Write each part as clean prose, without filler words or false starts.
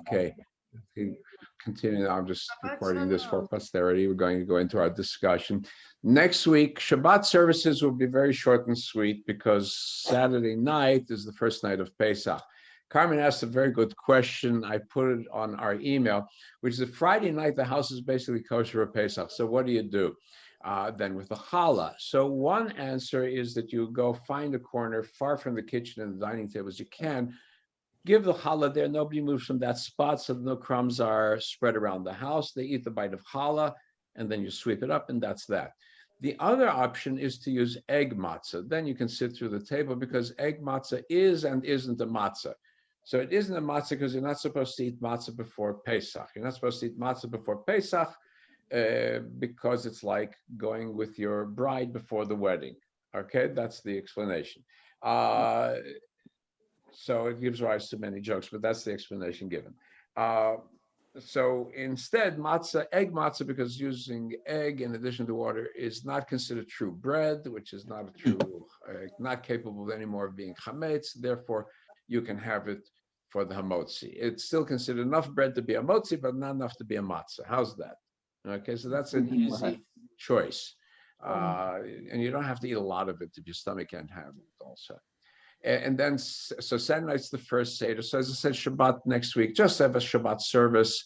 Okay. Continue. I'm just recording this for posterity. We're going to go into our discussion. Next week, Shabbat services will be very short and sweet because Saturday night is the first night of Pesach. Carmen asked a very good question. I put it on our email, which is that Friday night, the house is basically kosher for Pesach. So what do you do then with the challah? So one answer is that you go find a corner far from the kitchen and the dining table as you can. Give the challah there. Nobody moves from that spot, so no crumbs are spread around the house. They eat the bite of challah, and then you sweep it up, and that's that. The other option is to use egg matzah. Then you can sit through the table because egg matzah is and isn't a matzah. So it isn't a matzah because you're not supposed to eat matzah before Pesach. You're not supposed to eat matzah before Pesach because it's like going with your bride before the wedding. Okay, that's the explanation. So it gives rise to many jokes, but that's the explanation given. So instead, matzah, egg matzah, because using egg in addition to water is not considered true bread, which is not a true, not capable anymore of being chametz. Therefore, you can have it for the hamotzi. It's still considered enough bread to be a motzi, but not enough to be a matzah. How's that? Okay, so that's an easy choice. And you don't have to eat a lot of it if your stomach can't handle it also. And then, so Saturday night's the first Seder. So as I said, Shabbat next week, just have a Shabbat service,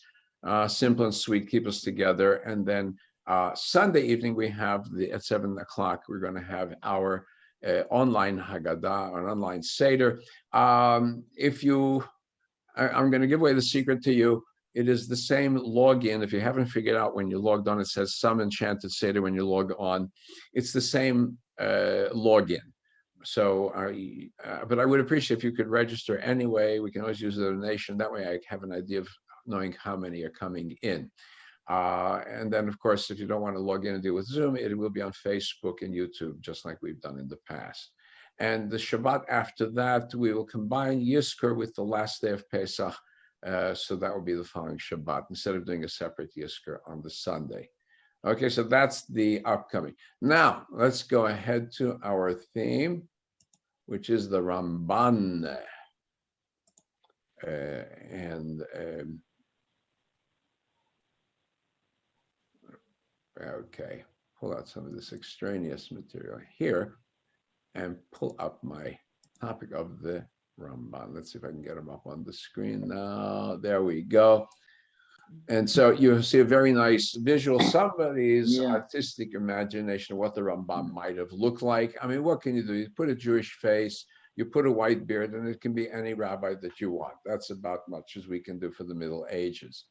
simple and sweet, keep us together. And then Sunday evening, we have at 7 o'clock, we're going to have our online Haggadah, or an online Seder. I'm going to give away the secret to you. It is the same login. If you haven't figured out when you logged on, it says some enchanted Seder when you log on. It's the same login. So, but I would appreciate if you could register anyway. We can always use a donation. That way I have an idea of knowing how many are coming in. And then, of course, if you don't want to log in and deal with Zoom, it will be on Facebook and YouTube, just like we've done in the past. And the Shabbat after that, we will combine Yizkor with the last day of Pesach. So that will be the following Shabbat, instead of doing a separate Yizkor on the Sunday. Okay, so that's the upcoming. Now, let's go ahead to our theme, which is the Ramban. Okay, pull out some of this extraneous material here and pull up my topic of the Ramban. Let's see if I can get them up on the screen now. There we go. And so you see a very nice visual, somebody's artistic imagination of what the Rambam might have looked like. I mean, what can you do? You put a Jewish face, you put a white beard, and it can be any rabbi that you want. That's about much as we can do for the Middle Ages.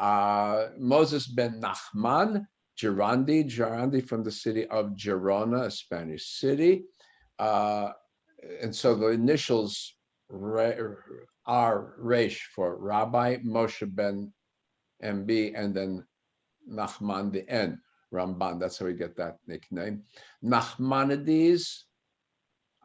Moses Ben Nachman, Gerandi from the city of Girona, a Spanish city. And so the initials are Resh for Rabbi Moshe Ben MB, and then Nachman, the N, Ramban. That's how we get that nickname. Nachmanides,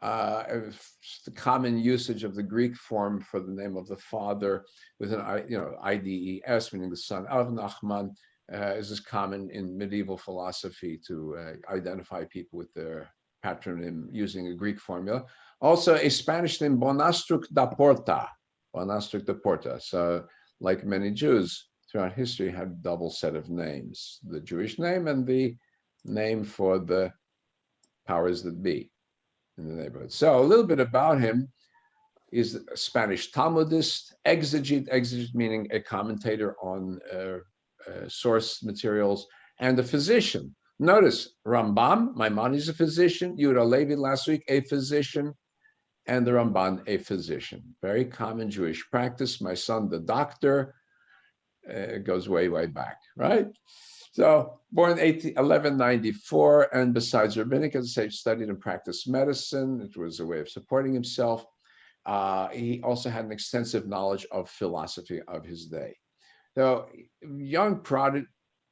the common usage of the Greek form for the name of the father with an IDES, meaning the son of Nachman, is as common in medieval philosophy to identify people with their patronym using a Greek formula. Also, a Spanish name, Bonastruc da Porta. So, like many Jews throughout history, had a double set of names, the Jewish name and the name for the powers that be in the neighborhood. So a little bit about him. He's a Spanish Talmudist, exegete meaning a commentator on source materials, and a physician. Notice Rambam, Maimonides, a physician, Yehuda Levi last week, a physician, and the Ramban, a physician. Very common Jewish practice. My son, the doctor, it goes way, way back, right? So born 1194, and besides rabbinic, as I say, studied and practiced medicine. It was a way of supporting himself. He also had an extensive knowledge of philosophy of his day. So young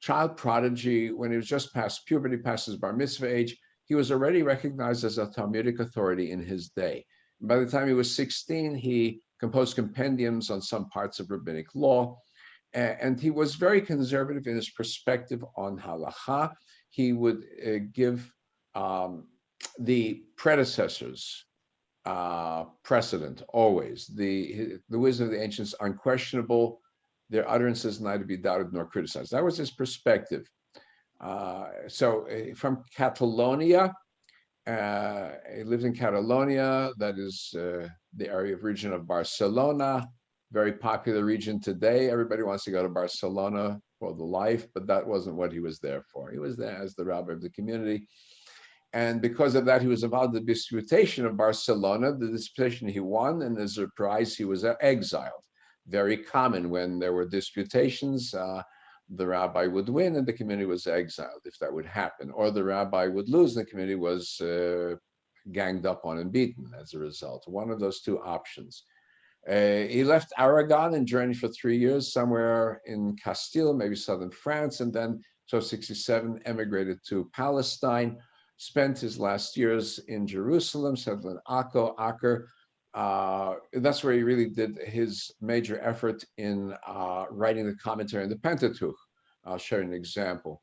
child prodigy, when he was just past puberty, past his bar mitzvah age, he was already recognized as a Talmudic authority in his day. By the time he was 16, he composed compendiums on some parts of rabbinic law. And he was very conservative in his perspective on halacha. He would give the predecessors precedent, always. The wisdom of the ancients are unquestionable. Their utterances neither be doubted nor criticized. That was his perspective. From Catalonia, he lived in Catalonia, that is the area of region of Barcelona, very popular region today. Everybody wants to go to Barcelona for the life, but that wasn't what he was there for. He was there as the rabbi of the community. And because of that, he was involved in the disputation of Barcelona, the disputation he won, and as a prize, he was exiled. Very common when there were disputations, the rabbi would win and the community was exiled if that would happen, or the rabbi would lose and the community was ganged up on and beaten as a result. One of those two options. He left Aragon and journeyed for 3 years somewhere in Castile, maybe southern France, and then 1267 emigrated to Palestine, spent his last years in Jerusalem, settled in Acre. That's where he really did his major effort in writing the commentary on the Pentateuch. I'll share an example.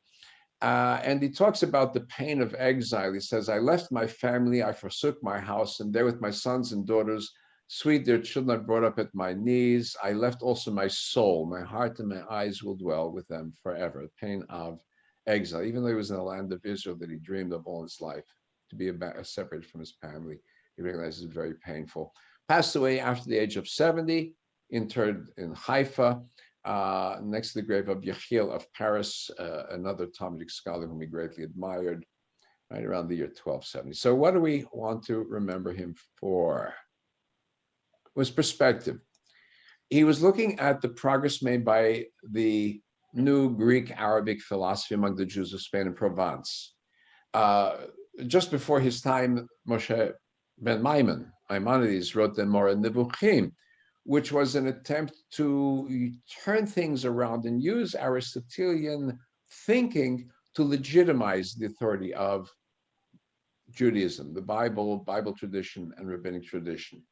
And he talks about the pain of exile. He says, I left my family, I forsook my house, and there with my sons and daughters, sweet dear children I brought up at my knees. I left also my soul, my heart and my eyes will dwell with them forever. The pain of exile, even though he was in the land of Israel that he dreamed of all his life, to be separated from his family, he realizes it's very painful. Passed away after the age of 70, interred in Haifa, next to the grave of Yechiel of Paris, another Talmudic scholar whom he greatly admired, right around the year 1270. So what do we want to remember him for? It was perspective. He was looking at the progress made by the new Greek Arabic philosophy among the Jews of Spain and Provence. Just before his time, Moshe Ben Nachman, Maimonides, wrote the Moreh Nevuchim, which was an attempt to turn things around and use Aristotelian thinking to legitimize the authority of Judaism, the Bible tradition, and rabbinic tradition.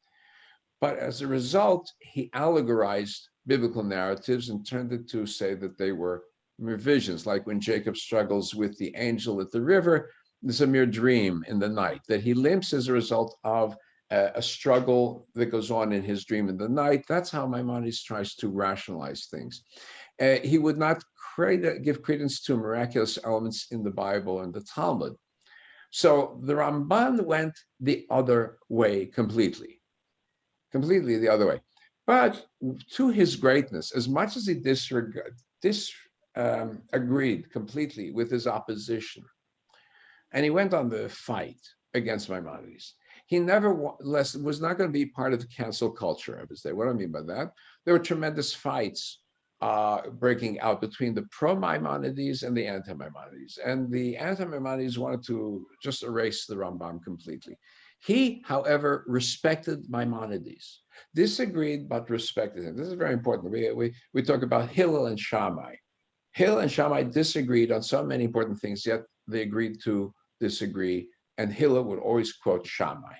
But as a result, he allegorized biblical narratives and turned it to say that they were mere visions, like when Jacob struggles with the angel at the river, there's a mere dream in the night that he limps as a result of a struggle that goes on in his dream in the night. That's how Maimonides tries to rationalize things. He would not give credence to miraculous elements in the Bible and the Talmud. So the Ramban went the other way completely the other way. But to his greatness, as much as he agreed completely with his opposition, and he went on the fight against Maimonides, he nevertheless was not going to be part of the cancel culture of his day. What do I mean by that? There were tremendous fights breaking out between the pro-Maimonides and the anti-Maimonides. And the anti-Maimonides wanted to just erase the Rambam completely. He, however, respected Maimonides, disagreed but respected him. This is very important. We talk about Hillel and Shammai. Hillel and Shammai disagreed on so many important things, yet they agreed to disagree. And Hillel would always quote Shammai.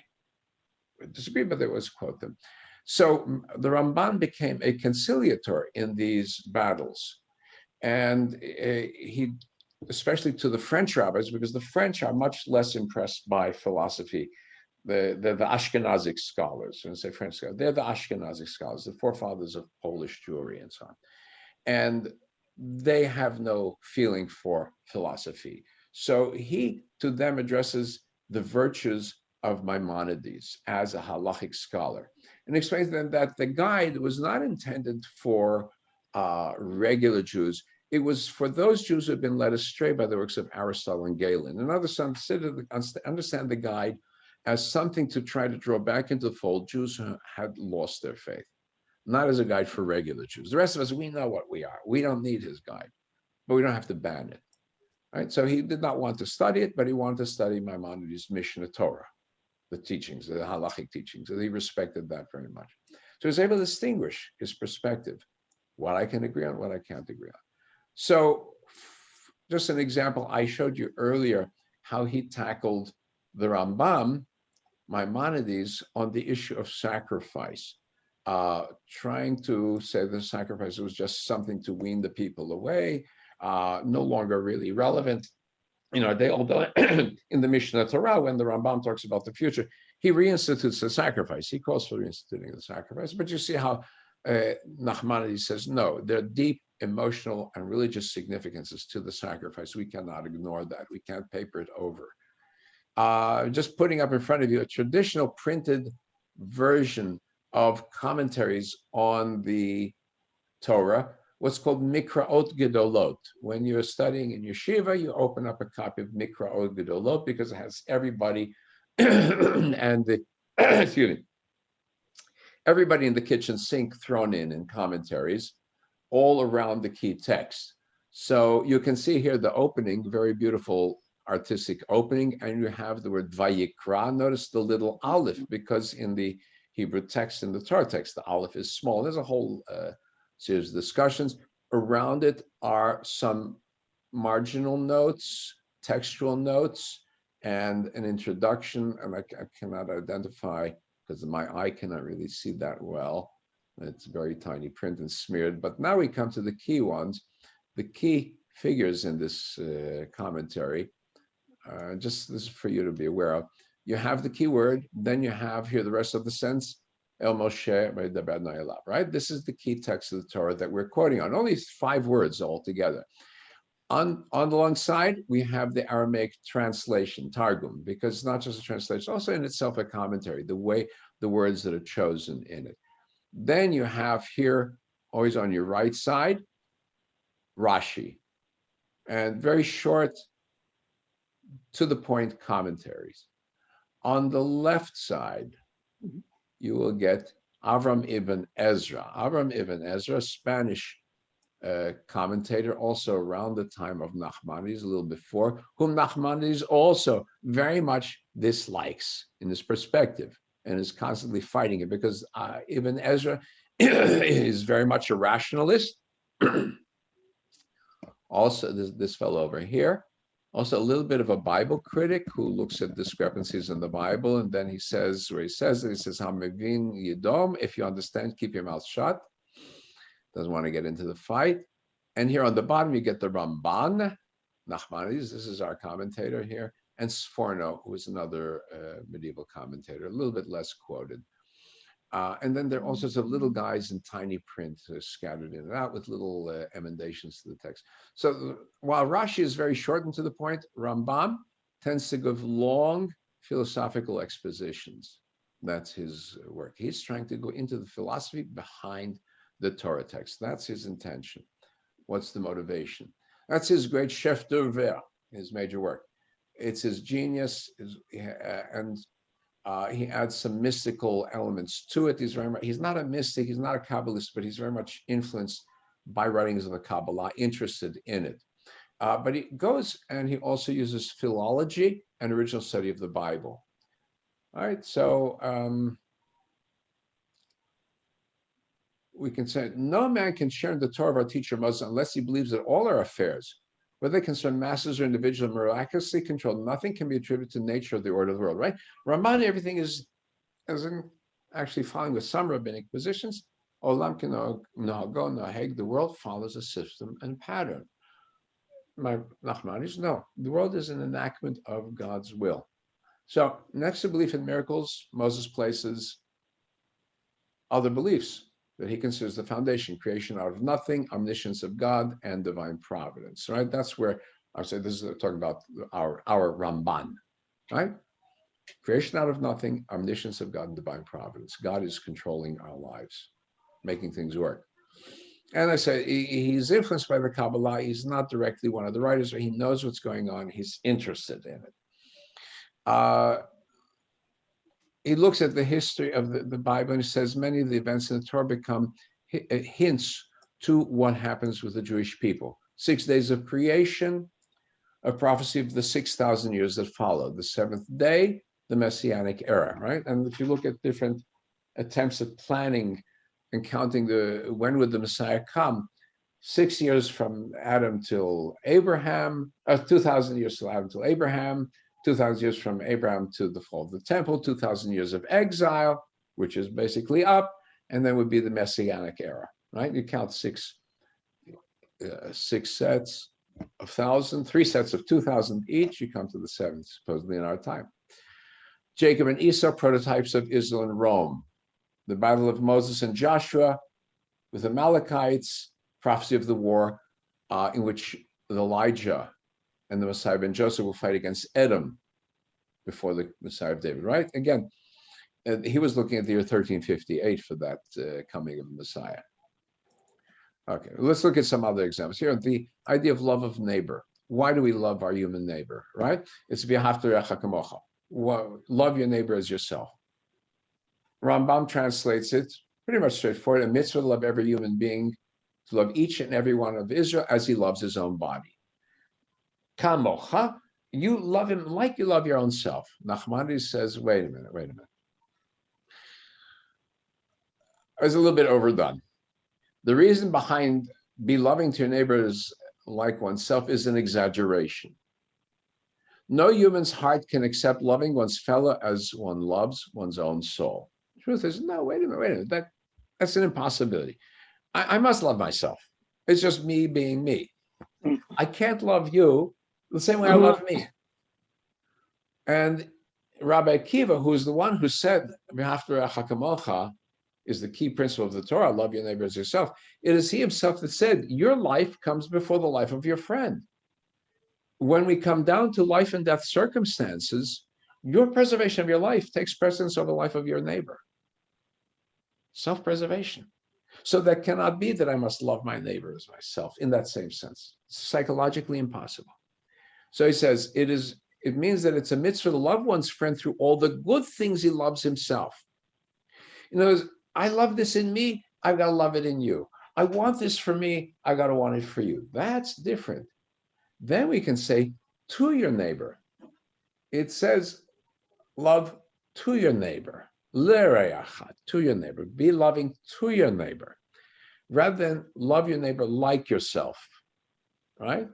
They disagreed, but they always quote them. So the Ramban became a conciliator in these battles. And he, especially to the French rabbis, because the French are much less impressed by philosophy. They're the Ashkenazic scholars. When I say French scholars, they're the Ashkenazic scholars, the forefathers of Polish Jewry and so on. And they have no feeling for philosophy. So he, to them, addresses the virtues of Maimonides as a halachic scholar and explains to them that the guide was not intended for regular Jews. It was for those Jews who had been led astray by the works of Aristotle and Galen. In other words, understand the guide as something to try to draw back into the fold Jews who had lost their faith, not as a guide for regular Jews. The rest of us, we know what we are. We don't need his guide, but we don't have to ban it. Right? So he did not want to study it, but he wanted to study Maimonides' Mishnah Torah, the teachings, the halachic teachings. And he respected that very much. So he was able to distinguish his perspective, what I can agree on, what I can't agree on. So just an example, I showed you earlier how he tackled the Rambam, Maimonides, on the issue of sacrifice, trying to say the sacrifice was just something to wean the people away, no longer really relevant. They although in the Mishnah Torah, when the Rambam talks about the future, he reinstitutes the sacrifice. He calls for reinstituting the sacrifice. But you see how Nachmanides says, no, there are deep emotional and religious significances to the sacrifice. We cannot ignore that. We can't paper it over. Just putting up in front of you a traditional printed version of commentaries on the Torah, what's called Mikraot Gedolot. When you're studying in yeshiva, you open up a copy of Mikraot Gedolot because it has everybody and the excuse me, everybody in the kitchen sink thrown in commentaries all around the key text. So you can see here the opening, very beautiful artistic opening, and you have the word Vayikra. Notice the little aleph, because in the Hebrew text, in the Torah text, the aleph is small. There's a whole series of discussions. Around it are some marginal notes, textual notes, and an introduction, and I cannot identify because my eye cannot really see that well. It's very tiny print and smeared. But now we come to the key ones, the key figures in this commentary. Just this is for you to be aware of. You have the key word, then you have here the rest of the sentence, El Moshe, right? This is the key text of the Torah that we're quoting on. Only 5 words altogether. On the long side, we have the Aramaic translation, Targum, because it's not just a translation, also in itself a commentary, the way the words that are chosen in it. Then you have here, always on your right side, Rashi, and very short, to the point commentaries. On the left side, you will get Avram ibn Ezra. Avram ibn Ezra, Spanish commentator, also around the time of Nachmanides, a little before, whom Nachmanides also very much dislikes in his perspective and is constantly fighting it, because Ibn Ezra is very much a rationalist. Also, this fellow over here, also a little bit of a Bible critic who looks at discrepancies in the Bible, and then he says, Hamevin Yidom, if you understand, keep your mouth shut. Doesn't want to get into the fight. And here on the bottom, you get the Ramban, Nachmanides, this is our commentator here, and Sforno, who is another medieval commentator, a little bit less quoted. And then there are all sorts of little guys in tiny print scattered in and out with little emendations to the text. So while Rashi is very short and to the point, Rambam tends to give long philosophical expositions. That's his work. He's trying to go into the philosophy behind the Torah text. That's his intention. What's the motivation? That's his great chef d'oeuvre, his major work. It's his genius, and he adds some mystical elements to it. He's not a mystic, he's not a Kabbalist, but he's very much influenced by writings of the Kabbalah, interested in it. But he goes and he also uses philology and original study of the Bible. All right, so we can say, no man can share in the Torah of our teacher Moses unless he believes that all our affairs, whether they concern masses or individuals, miraculously controlled, nothing can be attributed to nature or the order of the world, right? Ramban, everything is, as in actually following with some rabbinic positions, Olam Kenogo Naheg, the world follows a system and pattern. Nachmanides, no, the world is an enactment of God's will. So next to belief in miracles, Moses places other beliefs that he considers the foundation: creation out of nothing, omniscience of God, and divine providence. Right? That's where I say this is talking about our Ramban, right? Creation out of nothing, omniscience of God, and divine providence. God is controlling our lives, making things work. And I say he's influenced by the Kabbalah. He's not directly one of the writers, but he knows what's going on. He's interested in it. He looks at the history of the Bible and he says many of the events in the Torah become hints to what happens with the Jewish people. 6 days of creation, a prophecy of the 6,000 years that follow. The seventh day, the Messianic era, right? And if you look at different attempts at planning and counting when would the Messiah come, 6 years from Adam till Abraham, 2,000 years till Adam till Abraham, 2,000 years from Abraham to the fall of the temple, 2,000 years of exile, which is basically up, and then would be the Messianic era, right? You count six sets, of 1,000, 3 sets of 2,000 each. You come to the 7, supposedly in our time. Jacob and Esau, prototypes of Israel and Rome. The battle of Moses and Joshua with the Amalekites, prophecy of the war in which Elijah and the Messiah ben Joseph will fight against Edom before the Messiah of David, right? Again, he was looking at the year 1358 for that coming of the Messiah. Okay, let's look at some other examples. Here, the idea of love of neighbor. Why do we love our human neighbor, right? It's v'ahavta kamocha. Love your neighbor as yourself. Rambam translates it pretty much straightforward. A mitzvah to love every human being, to love each and every one of Israel as he loves his own body. Kamocha, you love him like you love your own self. Nachmanides says, wait a minute. It's a little bit overdone. The reason behind be loving to your neighbors like oneself is an exaggeration. No human's heart can accept loving one's fellow as one loves one's own soul. The truth is, no, wait a minute. That's an impossibility. I must love myself. It's just me being me. I can't love you the same way I love me. And Rabbi Akiva, who's the one who said, is the key principle of the Torah, love your neighbor as yourself. It is he himself that said, your life comes before the life of your friend. When we come down to life and death circumstances, your preservation of your life takes precedence over the life of your neighbor. Self-preservation. So that cannot be that I must love my neighbor as myself in that same sense. It's psychologically impossible. So he says, it means that it's a mitzvah to love one's friend through all the good things he loves himself. In other words, I love this in me, I've got to love it in you. I want this for me, I've got to want it for you. That's different. Then we can say to your neighbor. It says love to your neighbor. L'reacha, to your neighbor. Be loving to your neighbor. Rather than love your neighbor like yourself, right?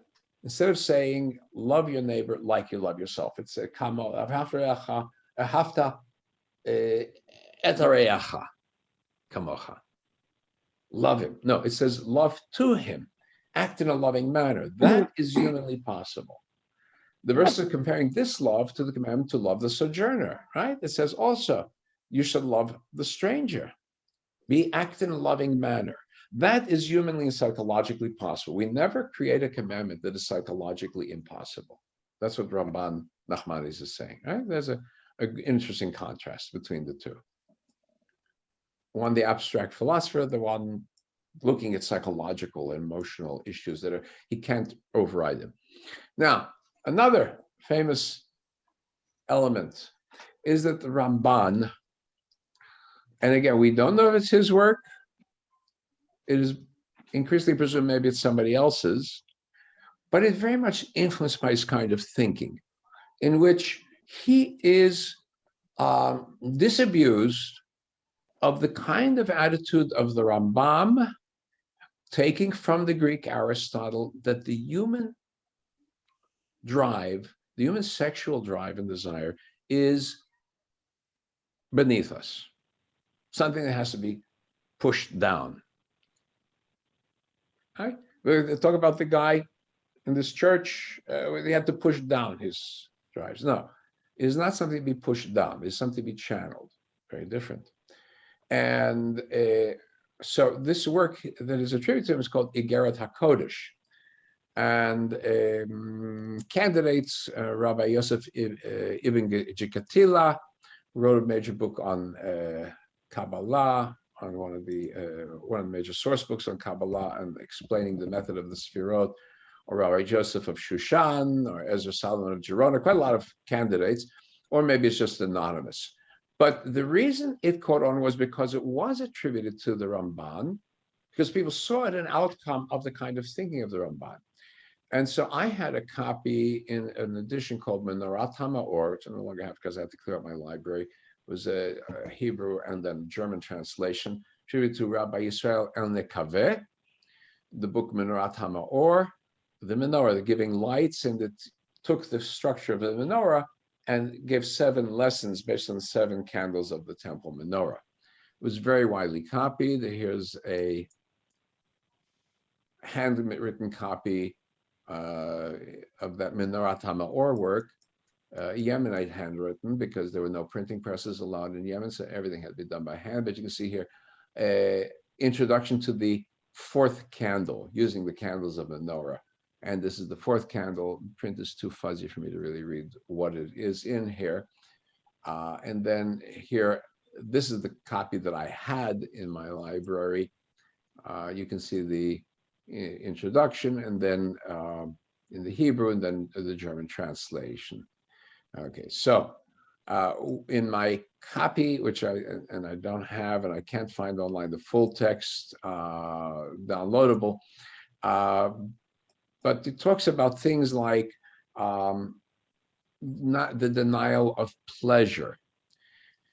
Instead of saying love your neighbor like you love yourself, it's a kamo avhafreacha, ahafta etareacha. Kamocha. Love him. No, it says love to him. Act in a loving manner. That is humanly possible. The verse is comparing this love to the commandment to love the sojourner, right? It says also, you should love the stranger. Act in a loving manner. That is humanly and psychologically possible. We never create a commandment that is psychologically impossible. That's what Ramban Nachmanides is saying, right? There's an interesting contrast between the two. One, the abstract philosopher, the one looking at psychological and emotional issues that he can't override them. Now, another famous element is that the Ramban, and again, we don't know if it's his work, it is increasingly presumed maybe it's somebody else's, but it's very much influenced by his kind of thinking, in which he is disabused of the kind of attitude of the Rambam, taking from the Greek Aristotle, that the human drive, the human sexual drive and desire is beneath us, something that has to be pushed down. Right? We talk about the guy in this church, they had to push down his drives. No, it is not something to be pushed down, it's something to be channeled. Very different. And so this work that is attributed to him is called Iggeret Hakodesh. And candidates, Rabbi Yosef Ibn Jikatila wrote a major book on Kabbalah, on one of the major source books on Kabbalah, and explaining the method of the Sfirot, or Rabbi Joseph of Shushan, or Ezra Solomon of Gerona, quite a lot of candidates, or maybe it's just anonymous. But the reason it caught on was because it was attributed to the Ramban, because people saw it an outcome of the kind of thinking of the Ramban. And so I had a copy in an edition called Menorat HaMaor, which I no longer have because I had to clear out my library. It was a Hebrew and then German translation, attributed to Rabbi Yisrael El Nekaveh, the book Menorat HaMaor, the menorah, the giving lights, and it took the structure of the menorah and gave 7 lessons based on 7 candles of the temple menorah. It was very widely copied. Here's a handwritten copy of that Menorah Tama'or work, Yemenite handwritten, because there were no printing presses allowed in Yemen, so everything had to be done by hand. But you can see here, introduction to the fourth candle, using the candles of menorah. And this is the fourth candle. Print is too fuzzy for me to really read what it is in here. And then here, this is the copy that I had in my library. You can see the introduction, and then in the Hebrew, and then the German translation. Okay, so in my copy, which I don't have, and I can't find online the full text downloadable, but it talks about things like not the denial of pleasure.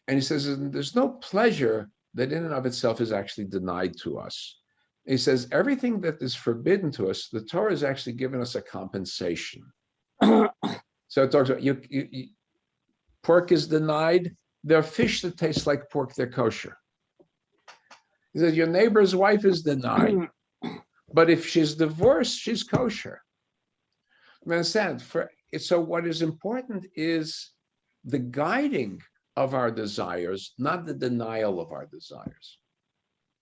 And he says there's no pleasure that in and of itself is actually denied to us. He says everything that is forbidden to us, the Torah has actually given us a compensation. So it talks about pork is denied. There are fish that taste like pork, they're kosher. He says your neighbor's wife is denied, but if she's divorced, she's kosher. You understand? So what is important is the guiding of our desires, not the denial of our desires.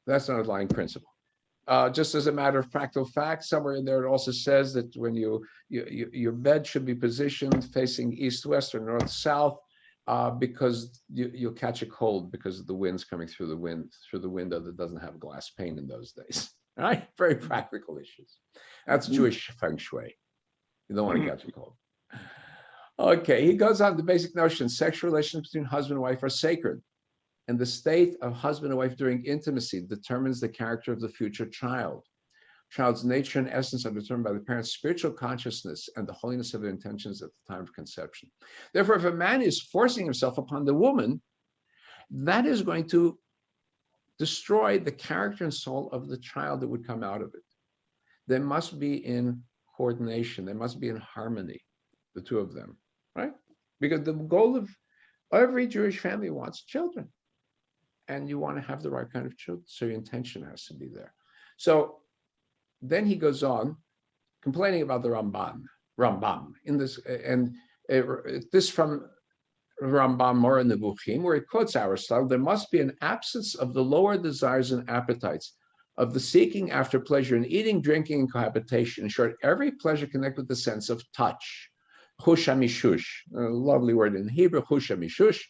That's an underlying principle. Just as a matter of practical fact, somewhere in there it also says that when your bed should be positioned facing east-west or north-south, because you'll catch a cold because of the winds coming through the window that doesn't have glass pane in those days. All right, very practical issues. That's Jewish feng shui. You don't want to catch a cold. Okay, he goes on the basic notion: sexual relations between husband and wife are sacred, and the state of husband and wife during intimacy determines the character of the future child. Child's nature and essence are determined by the parent's spiritual consciousness and the holiness of their intentions at the time of conception. Therefore, if a man is forcing himself upon the woman, that is going to destroy the character and soul of the child that would come out of it. They must be in coordination. They must be in harmony, the two of them, right? Because the goal of every Jewish family wants children. And you want to have the right kind of children, so your intention has to be there. So then he goes on complaining about the Rambam in this, and this from Rambam Mora Nevuchim, where it quotes Aristotle: there must be an absence of the lower desires and appetites, of the seeking after pleasure in eating, drinking, and cohabitation. In short, every pleasure connected with the sense of touch. Chush mishush, a lovely word in Hebrew, chush mishush.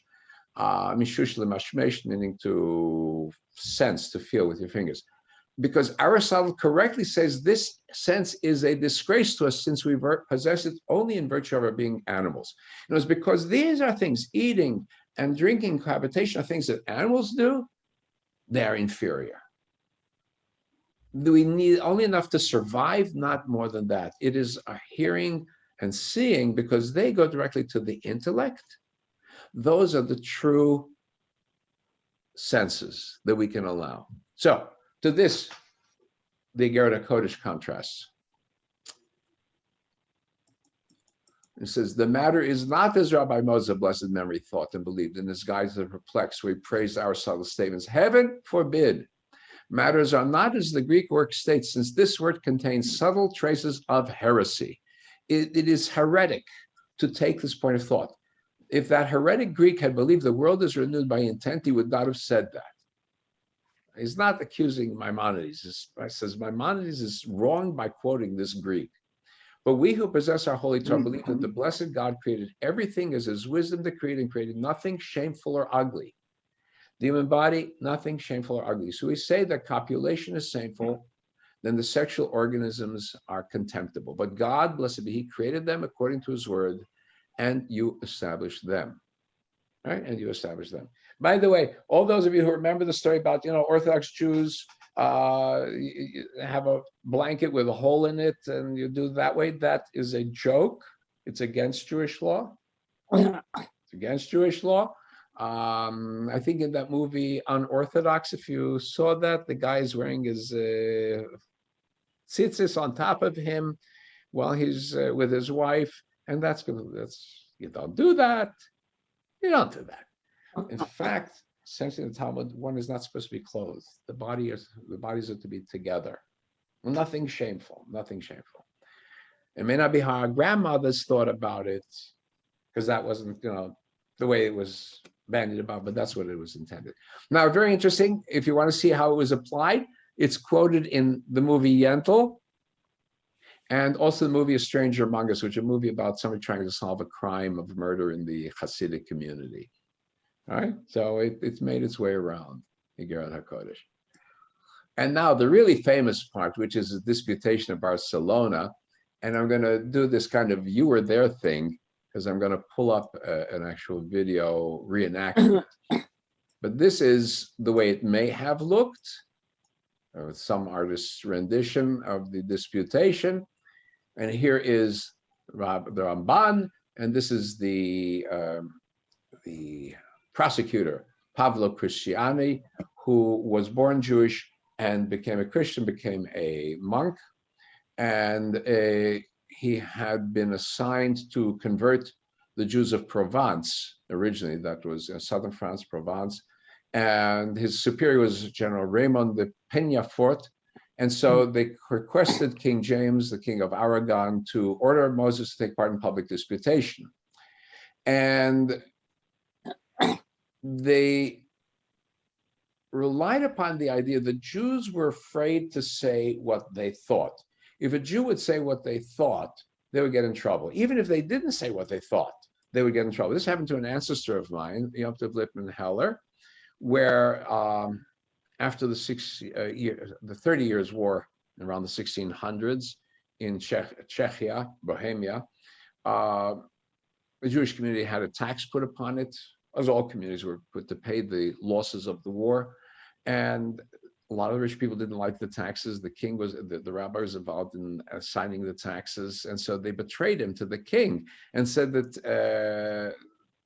Mishush lemashmesh, meaning to sense, to feel with your fingers. Because Aristotle correctly says this sense is a disgrace to us, since we possess it only in virtue of our being animals. And it's because these are things, eating and drinking, cohabitation, are things that animals do. They are inferior. We need only enough to survive, not more than that. It is our hearing and seeing, because they go directly to the intellect. Those are the true senses that we can allow. So, to this, the Iggeret Hakodesh contrasts. It says, the matter is not as Rabbi Moses, blessed memory, thought and believed in his guides of perplexed, where he praised Aristotle's statements. Heaven forbid. Matters are not as the Greek word states, since this word contains subtle traces of heresy. It is heretic to take this point of thought. If that heretic Greek had believed the world is renewed by intent, he would not have said that. He's not accusing Maimonides. He says Maimonides is wrong by quoting this Greek. But we who possess our holy Torah believe that the blessed God created everything as his wisdom to create, and created nothing shameful or ugly. The human body, nothing shameful or ugly. So we say that copulation is shameful, then the sexual organisms are contemptible. But God, blessed be he, created them according to his word, and you established them. Right? And you established them. By the way, all those of you who remember the story about, Orthodox Jews have a blanket with a hole in it, and you do that way, that is a joke. It's against Jewish law. It's against Jewish law. I think in that movie Unorthodox, if you saw that, the guy is wearing his tzitzis on top of him while he's with his wife, and that's you don't do that. You don't do that. In fact, essentially in the Talmud, one is not supposed to be clothed. The bodies are to be together. Nothing shameful. Nothing shameful. It may not be how our grandmothers thought about it, because that wasn't, the way it was bandied about, but that's what it was intended. Now, very interesting. If you want to see how it was applied, it's quoted in the movie Yentl, and also the movie A Stranger Among Us, which is a movie about somebody trying to solve a crime of murder in the Hasidic community. All right, so it's made its way around Iggeret Hakodesh. And now the really famous part, which is the disputation of Barcelona, and I'm going to do this kind of you were there thing, because I'm going to pull up an actual video reenactment. But this is the way it may have looked, or some artist's rendition of the disputation. And here is the Ramban, and this is the prosecutor, Pavlo Cristiani, who was born Jewish and became a Christian, became a monk, and he had been assigned to convert the Jews of Provence. Originally, that was southern France, Provence, and his superior was General Raymond de Peñafort. And so they requested King James, the King of Aragon, to order Moses to take part in public disputation. And they relied upon the idea that Jews were afraid to say what they thought. If a Jew would say what they thought, they would get in trouble. Even if they didn't say what they thought, they would get in trouble. This happened to an ancestor of mine, Yom Tov Lippman Heller, where after the 30 Years' War, around the 1600s, in Czechia, Bohemia, the Jewish community had a tax put upon it, as all communities were put to pay the losses of the war. And a lot of rich people didn't like the taxes. The king was, the rabbi was involved in assigning the taxes. And so they betrayed him to the king and said that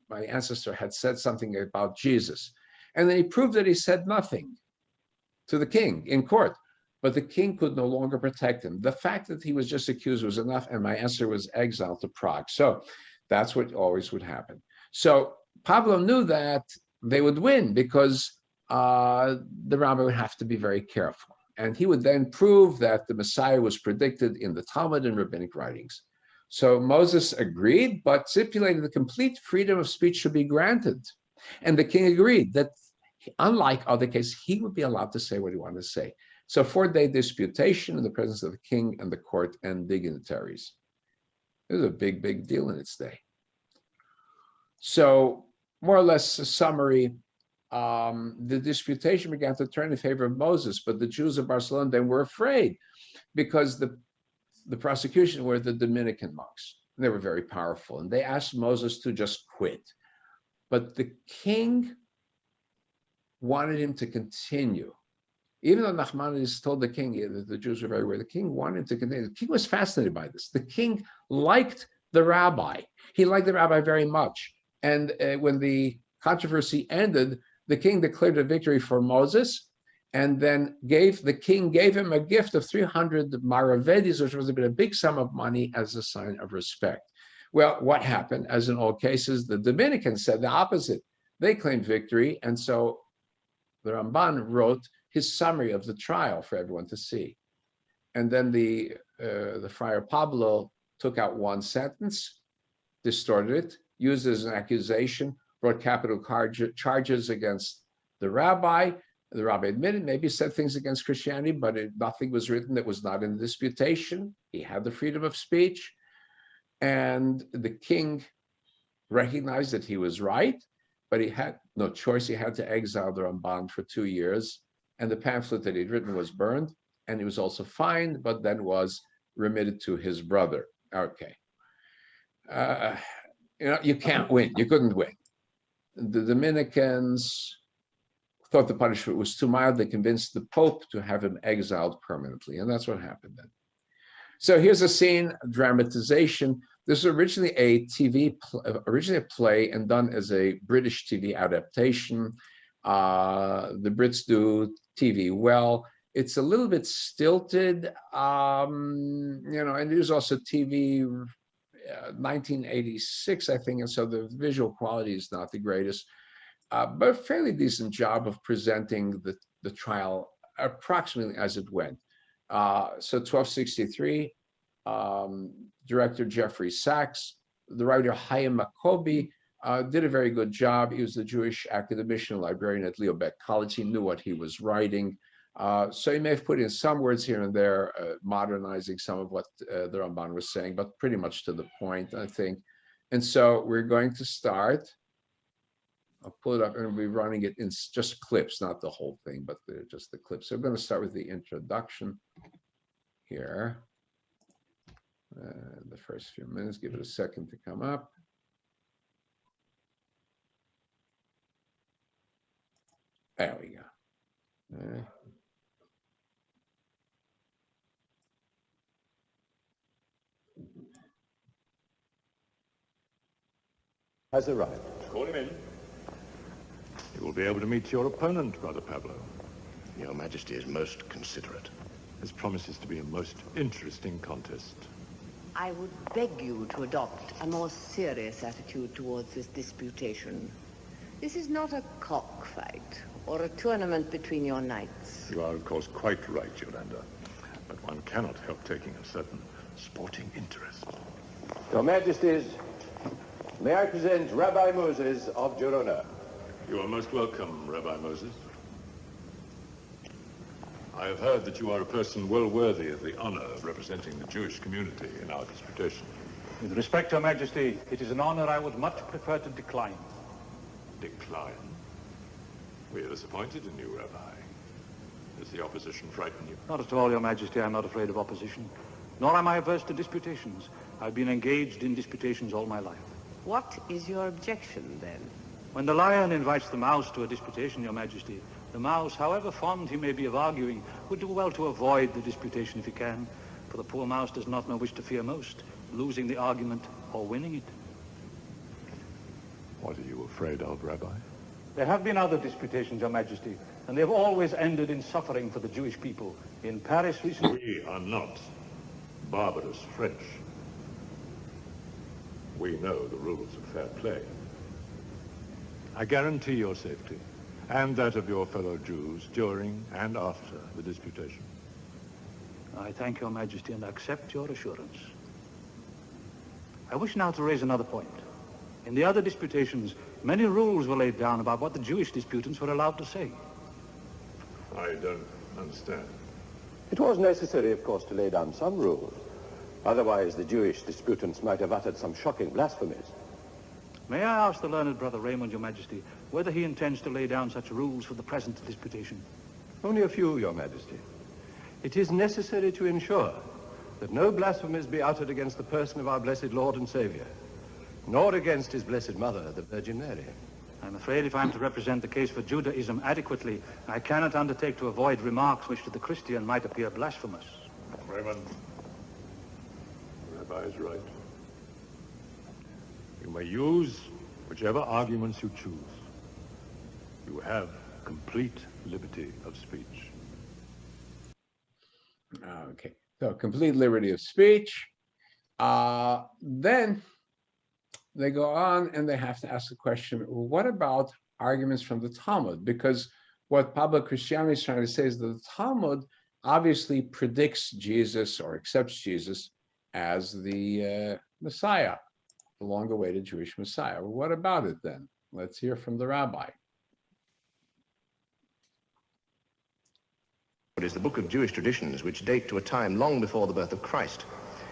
my ancestor had said something about Jesus. And then he proved that he said nothing to the king in court, but the king could no longer protect him. The fact that he was just accused was enough, and my ancestor was exiled to Prague. So that's what always would happen. So Pablo knew that they would win because the rabbi would have to be very careful. And he would then prove that the Messiah was predicted in the Talmud and rabbinic writings. So Moses agreed, but stipulated the complete freedom of speech should be granted. And the king agreed that, unlike other cases, he would be allowed to say what he wanted to say. So 4-day disputation in the presence of the king and the court and dignitaries. It was a big, big deal in its day. So more or less a summary, the disputation began to turn in favor of Moses, but the Jews of Barcelona then were afraid because the prosecution were the Dominican monks. They were very powerful, and they asked Moses to just quit. But the king wanted him to continue. Even though Nachmanides told the king that the Jews were very aware, the king wanted him to continue. The king was fascinated by this. The king liked the rabbi. He liked the rabbi very much. And when the controversy ended, the king declared a victory for Moses, and then the king gave him a gift of 300 maravedis, which was a big sum of money, as a sign of respect. Well, what happened? As in all cases, the Dominicans said the opposite. They claimed victory, and so the Ramban wrote his summary of the trial for everyone to see. And then the friar Pablo took out one sentence, distorted it, used it as an accusation, brought capital charges against the rabbi. The rabbi admitted, maybe said things against Christianity, but nothing was written that was not in the disputation. He had the freedom of speech. And the king recognized that he was right, but he had no choice. He had to exile the Ramban for 2 years. And the pamphlet that he'd written was burned, and he was also fined, but then was remitted to his brother. Okay. You can't win. You couldn't win. The Dominicans thought the punishment was too mild. They convinced the Pope to have him exiled permanently, and that's what happened then. So here's a scene, dramatization. This was originally a play and done as a British TV adaptation. The Brits do TV well. It's a little bit stilted, and there's also TV 1986, I think, and so the visual quality is not the greatest, but a fairly decent job of presenting the trial approximately as it went. So 1263, director Jeffrey Sachs, the writer Chaim Maccoby did a very good job. He was the Jewish academician and librarian at Leo Beck College. He knew what he was writing. So he may have put in some words here and there, modernizing some of what the Ramban was saying, but pretty much to the point, I think. And so we're going to start. I'll pull it up and we'll be running it in just clips, not the whole thing, but just the clips. So we're going to start with the introduction here. The first few minutes, give it a second to come up. There we go. Has arrived. Call him in. You will be able to meet your opponent, Brother Pablo. Your Majesty is most considerate. This promises to be a most interesting contest. I would beg you to adopt a more serious attitude towards this disputation. This is not a cockfight or a tournament between your knights. You are, of course, quite right, Yolanda. But one cannot help taking a certain sporting interest. Your Majesties, may I present Rabbi Moses of Gerona. You are most welcome, Rabbi Moses. I have heard that you are a person well worthy of the honor of representing the Jewish community in our disputation. With respect, Your Majesty, it is an honor I would much prefer to decline. Decline? We are disappointed in you, Rabbi. Does the opposition frighten you? Not at all, Your Majesty. I'm not afraid of opposition. Nor am I averse to disputations. I've been engaged in disputations all my life. What is your objection, then? When the lion invites the mouse to a disputation, Your Majesty, the mouse, however fond he may be of arguing, would do well to avoid the disputation if he can, for the poor mouse does not know which to fear most, losing the argument or winning it. What are you afraid of, Rabbi? There have been other disputations, Your Majesty, and they have always ended in suffering for the Jewish people. In Paris recently... We are not barbarous French. We know the rules of fair play. I guarantee your safety, and that of your fellow Jews, during and after the disputation. I thank Your Majesty and accept your assurance. I wish now to raise another point. In the other disputations, many rules were laid down about what the Jewish disputants were allowed to say. I don't understand. It was necessary, of course, to lay down some rules. Otherwise, the Jewish disputants might have uttered some shocking blasphemies. May I ask the learned Brother Raymond, Your Majesty, whether he intends to lay down such rules for the present disputation? Only a few, Your Majesty. It is necessary to ensure that no blasphemies be uttered against the person of our blessed Lord and Savior, nor against his blessed mother, the Virgin Mary. I'm afraid if I'm to represent the case for Judaism adequately, I cannot undertake to avoid remarks which to the Christian might appear blasphemous. Raymond, the Rabbi is right. You may use whichever arguments you choose. You have complete liberty of speech. Okay, so complete liberty of speech. Then they go on and they have to ask the question, what about arguments from the Talmud? Because what Pablo Cristiano is trying to say is that the Talmud obviously predicts Jesus or accepts Jesus as the Messiah, the long-awaited Jewish Messiah. Well, what about it then? Let's hear from the rabbi. It is the book of Jewish traditions which date to a time long before the birth of Christ.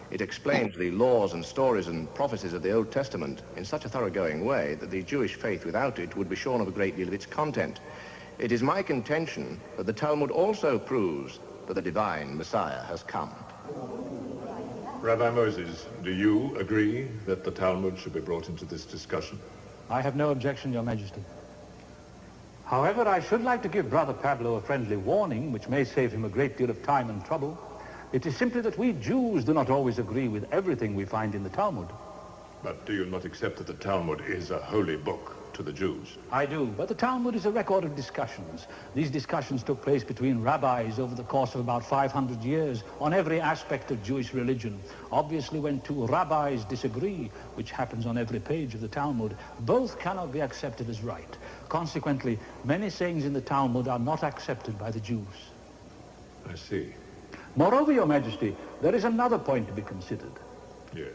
It explains the laws and stories and prophecies of the Old Testament in such a thoroughgoing way that the Jewish faith without it would be shorn of a great deal of its content. It is my contention that the Talmud also proves that the divine Messiah has come. Rabbi Moses, do you agree that the Talmud should be brought into this discussion? I have no objection, Your Majesty. However, I should like to give Brother Pablo a friendly warning, which may save him a great deal of time and trouble. It is simply that we Jews do not always agree with everything we find in the Talmud. But do you not accept that the Talmud is a holy book to the Jews? I do, but the Talmud is a record of discussions. These discussions took place between rabbis over the course of about 500 years on every aspect of Jewish religion. Obviously, when two rabbis disagree, which happens on every page of the Talmud, both cannot be accepted as right. Consequently, many sayings in the Talmud are not accepted by the Jews. I see. Moreover, Your Majesty, there is another point to be considered. Yes.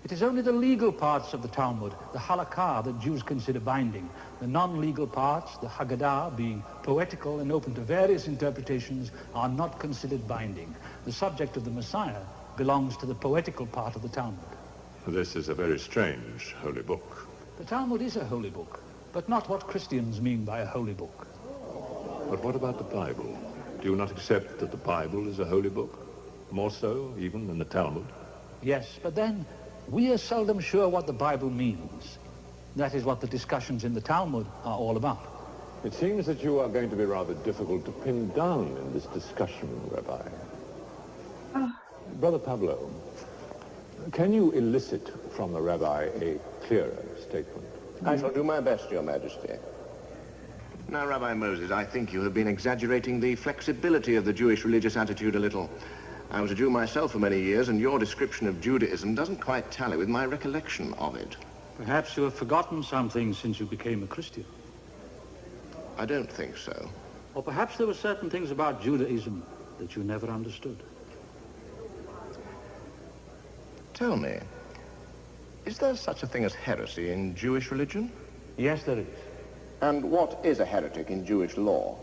It is only the legal parts of the Talmud, the halakha, that Jews consider binding. The non-legal parts, the Haggadah, being poetical and open to various interpretations, are not considered binding. The subject of the Messiah belongs to the poetical part of the Talmud. This is a very strange holy book. The Talmud is a holy book, but not what Christians mean by a holy book. But what about the Bible? Do you not accept that the Bible is a holy book? More so, even, than the Talmud? Yes, but then we are seldom sure what the Bible means. That is what the discussions in the Talmud are all about. It seems that you are going to be rather difficult to pin down in this discussion, Rabbi. Brother Pablo, can you elicit from the Rabbi a clearer statement? I shall do my best, Your Majesty. Now, Rabbi Moses, I think you have been exaggerating the flexibility of the Jewish religious attitude a little. I was a Jew myself for many years, and your description of Judaism doesn't quite tally with my recollection of it. Perhaps you have forgotten something since you became a Christian. I don't think so. Or perhaps there were certain things about Judaism that you never understood. Tell me, is there such a thing as heresy in Jewish religion? Yes, there is. And what is a heretic in Jewish law?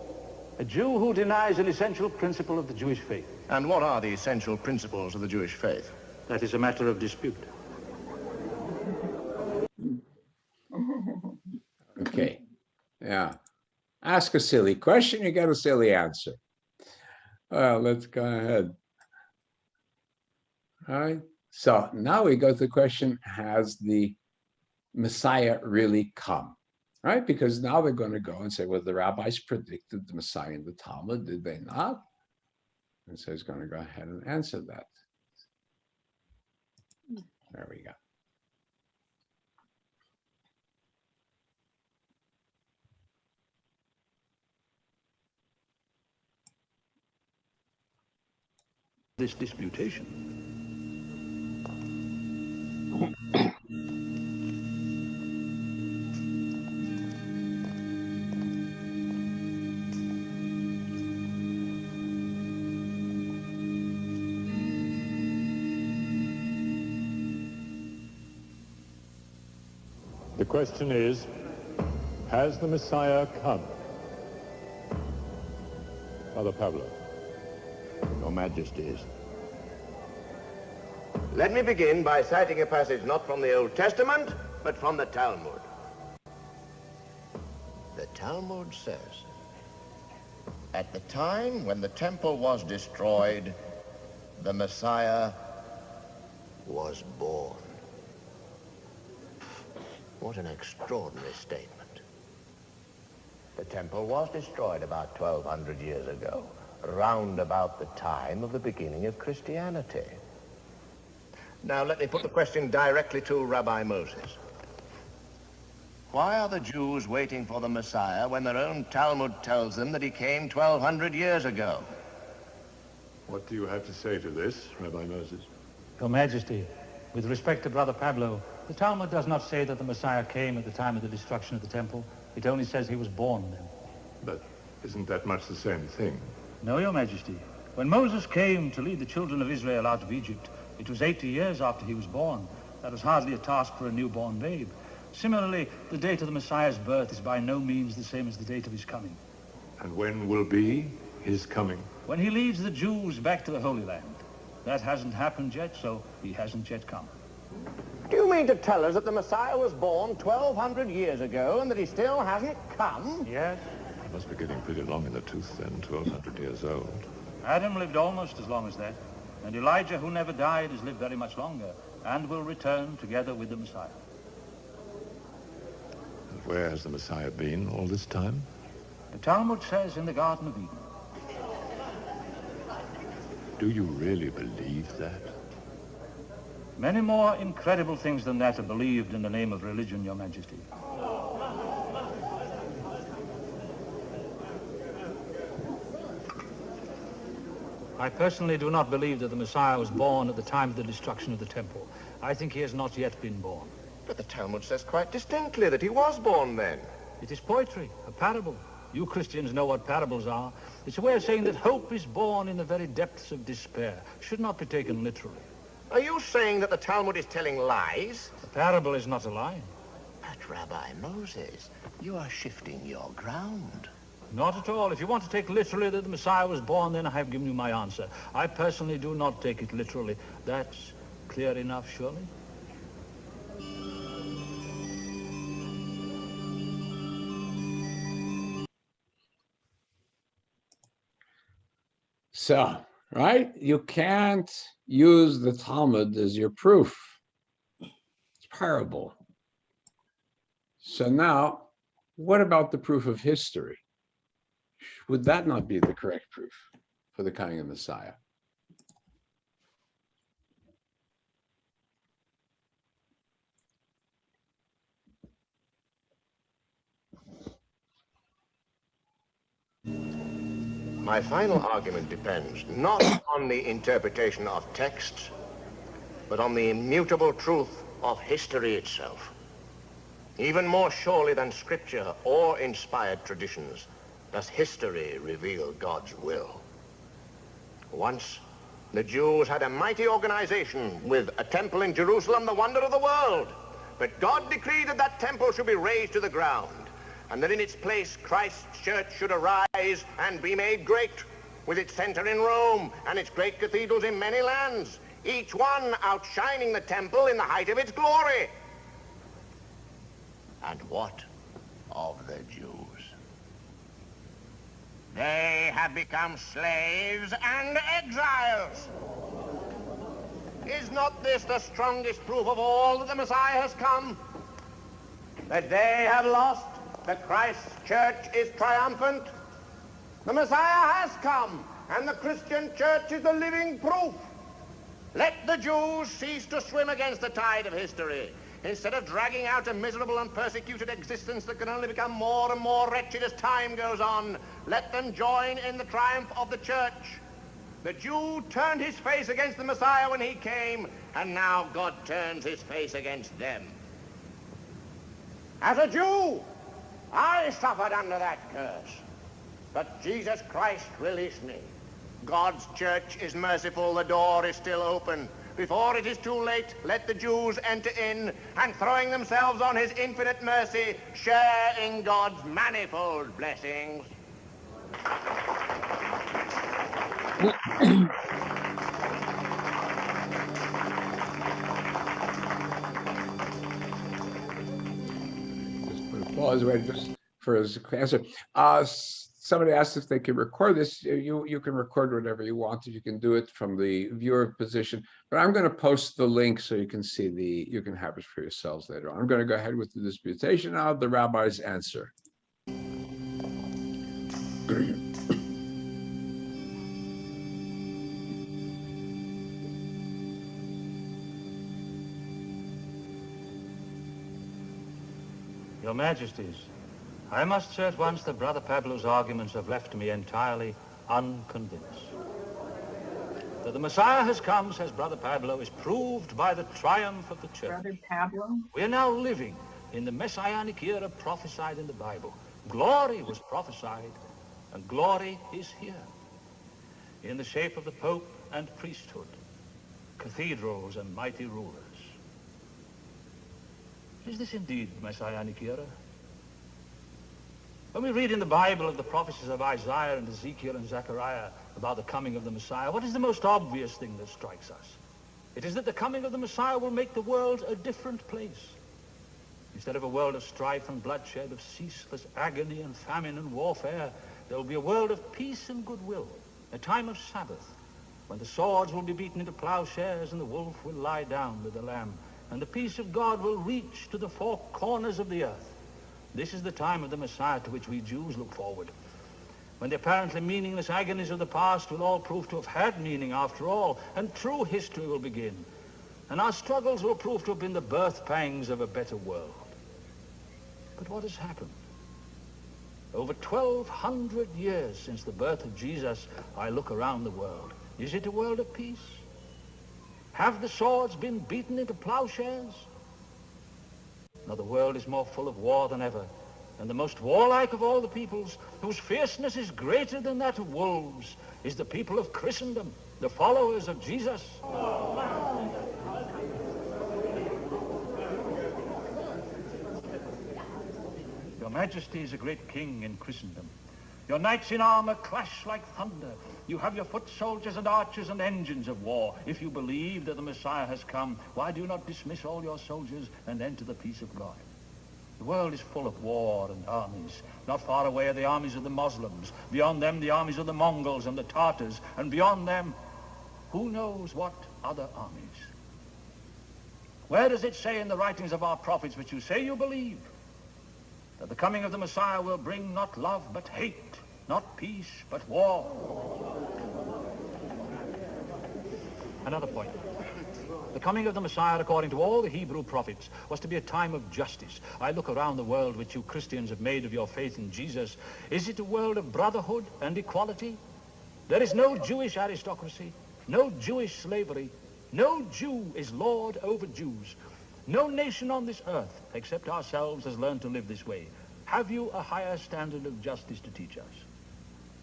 A Jew who denies an essential principle of the Jewish faith. And what are the essential principles of the Jewish faith? That is a matter of dispute. Okay. Yeah. Ask a silly question, you get a silly answer. Well, let's go ahead. All right. So now we go to the question, has the Messiah really come? Right? Because now they're going to go and say, well, the rabbis predicted the Messiah in the Talmud, did they not? And so he's going to go ahead and answer that. There we go. This disputation. The question is, has the Messiah come? Father Pablo. Your Majesties. Let me begin by citing a passage not from the Old Testament, but from the Talmud. The Talmud says, at the time when the temple was destroyed, the Messiah was born. What an extraordinary statement. The temple was destroyed about 1,200 years ago, round about the time of the beginning of Christianity. Now let me put the question directly to Rabbi Moses. Why are the Jews waiting for the Messiah when their own Talmud tells them that he came 1,200 years ago? What do you have to say to this, Rabbi Moses? Your Majesty, with respect to Brother Pablo, the Talmud does not say that the Messiah came at the time of the destruction of the temple. It only says he was born then. But isn't that much the same thing? No, Your Majesty. When Moses came to lead the children of Israel out of Egypt, it was 80 years after he was born. That was hardly a task for a newborn babe. Similarly, the date of the Messiah's birth is by no means the same as the date of his coming. And when will be his coming? When he leads the Jews back to the Holy Land. That hasn't happened yet, so he hasn't yet come. Do you mean to tell us that the Messiah was born 1,200 years ago and that he still hasn't come? Yes. I must be getting pretty long in the tooth then, 1,200 years old. Adam lived almost as long as that. And Elijah, who never died, has lived very much longer and will return together with the Messiah. And where has the Messiah been all this time? The Talmud says in the Garden of Eden. Do you really believe that? Many more incredible things than that are believed in the name of religion, Your Majesty. I personally do not believe that the Messiah was born at the time of the destruction of the temple. I think he has not yet been born. But the Talmud says quite distinctly that he was born then. It is poetry, a parable. You Christians know what parables are. It's a way of saying that hope is born in the very depths of despair. Should not be taken literally. Are you saying that the Talmud is telling lies? A parable is not a lie. But, Rabbi Moses, you are shifting your ground. Not at all. If you want to take literally that the Messiah was born, then I have given you my answer. I personally do not take it literally. That's clear enough, surely? So, right? You can't use the Talmud as your proof. It's parable. So now, what about the proof of history? Would that not be the correct proof for the coming of Messiah? My final argument depends not on the interpretation of texts, but on the immutable truth of history itself. Even more surely than scripture or inspired traditions, does history reveal God's will. Once, the Jews had a mighty organization with a temple in Jerusalem, the wonder of the world. But God decreed that that temple should be razed to the ground, and that in its place Christ's church should arise and be made great, with its center in Rome and its great cathedrals in many lands, each one outshining the temple in the height of its glory. And what of the Jews? They have become slaves and exiles. Is not this the strongest proof of all that the Messiah has come? That they have lost, that Christ's church is triumphant? The Messiah has come, and the Christian church is the living proof. Let the Jews cease to swim against the tide of history. Instead of dragging out a miserable and persecuted existence that can only become more and more wretched as time goes on, let them join in the triumph of the church. The Jew turned his face against the Messiah when he came, and now God turns his face against them. As a Jew, I suffered under that curse, but Jesus Christ released me. God's church is merciful, the door is still open. Before it is too late, let the Jews enter in, and throwing themselves on his infinite mercy, share in God's manifold blessings. Just put a pause right just for his answer. Somebody asked if they could record this. You can record whatever you want. You can do it from the viewer position, but I'm going to post the link so you can see you can have it for yourselves later on. I'm going to go ahead with the disputation now, the rabbi's answer. Your Majesties, I must say at once that Brother Pablo's arguments have left me entirely unconvinced. That the Messiah has come, says Brother Pablo, is proved by the triumph of the church. Brother Pablo? We are now living in the messianic era prophesied in the Bible. Glory was prophesied, and glory is here, in the shape of the Pope and priesthood, cathedrals and mighty rulers. Is this indeed messianic era? When we read in the Bible of the prophecies of Isaiah and Ezekiel and Zechariah about the coming of the Messiah, what is the most obvious thing that strikes us? It is that the coming of the Messiah will make the world a different place. Instead of a world of strife and bloodshed, of ceaseless agony and famine and warfare, there will be a world of peace and goodwill, a time of Sabbath, when the swords will be beaten into plowshares and the wolf will lie down with the lamb, and the peace of God will reach to the four corners of the earth. This is the time of the Messiah to which we Jews look forward, when the apparently meaningless agonies of the past will all prove to have had meaning after all, and true history will begin, and our struggles will prove to have been the birth pangs of a better world. But what has happened? Over 1,200 years since the birth of Jesus, I look around the world. Is it a world of peace? Have the swords been beaten into plowshares? No, the world is more full of war than ever, And the most warlike of all the peoples, whose fierceness is greater than that of wolves, is the people of Christendom, the followers of Jesus. Your Majesty is a great king in Christendom. Your knights in armor clash like thunder. You have your foot soldiers and archers and engines of war. If you believe that the Messiah has come, why do you not dismiss all your soldiers and enter the peace of God? The world is full of war and armies. Not far away are the armies of the Muslims. Beyond them, the armies of the Mongols and the Tartars. And beyond them, who knows what other armies? Where does it say in the writings of our prophets, which you say you believe, that the coming of the Messiah will bring not love but hate, not peace but war? Another point. The coming of the Messiah, according to all the Hebrew prophets, was to be a time of justice. I look around the world which you Christians have made of your faith in Jesus. Is it a world of brotherhood and equality? There is no Jewish aristocracy, no Jewish slavery. No Jew is lord over Jews. No nation on this earth, except ourselves, has learned to live this way. Have you a higher standard of justice to teach us?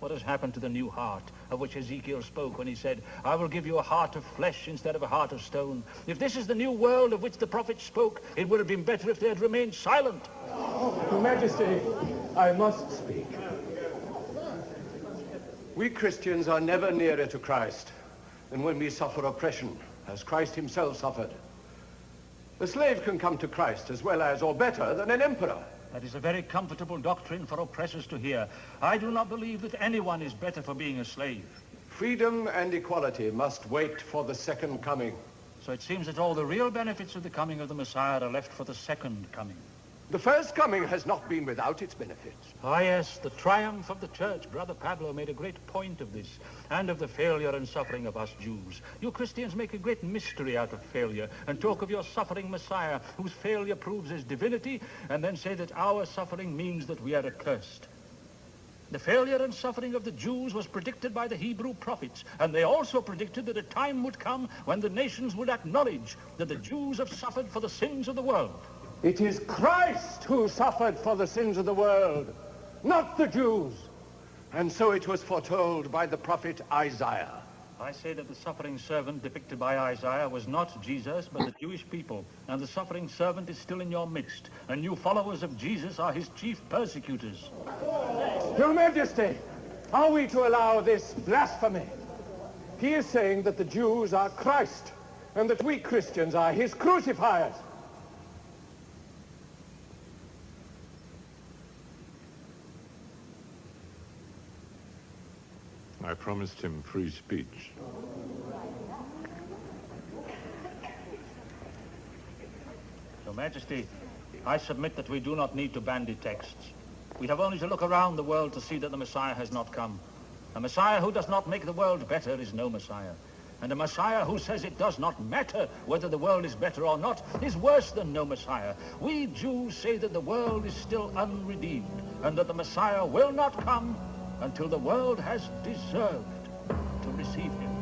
What has happened to the new heart of which Ezekiel spoke when he said, I will give you a heart of flesh instead of a heart of stone? If this is the new world of which the prophets spoke, it would have been better if they had remained silent. Your Majesty, I must speak. We Christians are never nearer to Christ than when we suffer oppression, as Christ himself suffered. The slave can come to Christ as well as, or better, than an emperor. That is a very comfortable doctrine for oppressors to hear. I do not believe that anyone is better for being a slave. Freedom and equality must wait for the second coming. So it seems that all the real benefits of the coming of the Messiah are left for the second coming. The first coming has not been without its benefits. Ah, yes, the triumph of the church. Brother Pablo made a great point of this, and of the failure and suffering of us Jews. You Christians make a great mystery out of failure, and talk of your suffering Messiah, whose failure proves his divinity, and then say that our suffering means that we are accursed. The failure and suffering of the Jews was predicted by the Hebrew prophets, and they also predicted that a time would come when the nations would acknowledge that the Jews have suffered for the sins of the world. It is Christ who suffered for the sins of the world, not the Jews. And so it was foretold by the prophet Isaiah. I say that the suffering servant depicted by Isaiah was not Jesus, but the Jewish people. And the suffering servant is still in your midst, and you followers of Jesus are his chief persecutors. Your Majesty, are we to allow this blasphemy? He is saying that the Jews are Christ, and that we Christians are his crucifiers. I promised him free speech. Your Majesty, I submit that we do not need to bandy texts. We have only to look around the world to see that the Messiah has not come. A Messiah who does not make the world better is no Messiah. And a Messiah who says it does not matter whether the world is better or not is worse than no Messiah. We Jews say that the world is still unredeemed, and that the Messiah will not come until the world has deserved to receive him.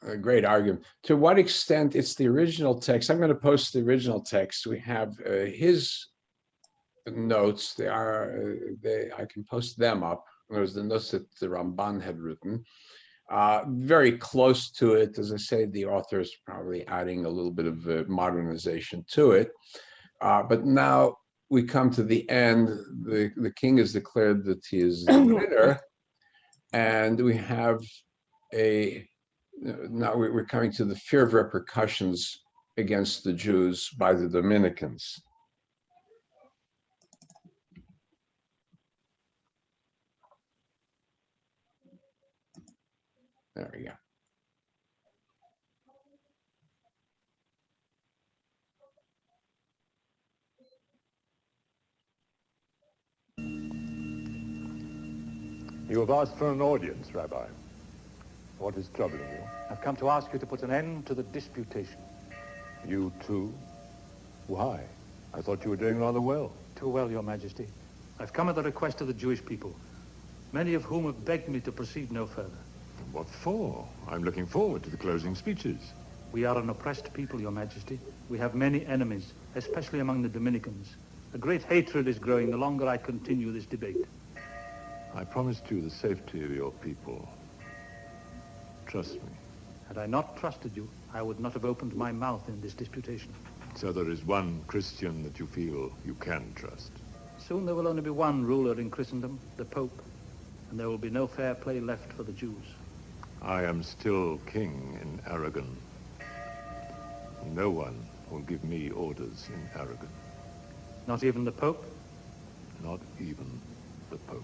A great argument. To what extent it's the original text? I'm going to post the original text. We have his notes. I can post them up. There's the notes that the Ramban had written. Very close to it. As I say, the author is probably adding a little bit of modernization to it. But now we come to the end. The king has declared that he is the winner. And we have now we're coming to the fear of repercussions against the Jews by the Dominicans. There we go. You have asked for an audience, Rabbi. What is troubling you? I've come to ask you to put an end to the disputation. You too? Why? I thought you were doing rather well. Too well, Your Majesty. I've come at the request of the Jewish people, many of whom have begged me to proceed no further. What for? I'm looking forward to the closing speeches. We are an oppressed people, Your Majesty. We have many enemies, especially among the Dominicans. A great hatred is growing the longer I continue this debate. I promised you the safety of your people. Trust me. Had I not trusted you, I would not have opened my mouth in this disputation. So there is one Christian that you feel you can trust. Soon there will only be one ruler in Christendom, the Pope, and there will be no fair play left for the Jews. I am still king in Aragon. No one will give me orders in Aragon. Not even the Pope? Not even the Pope.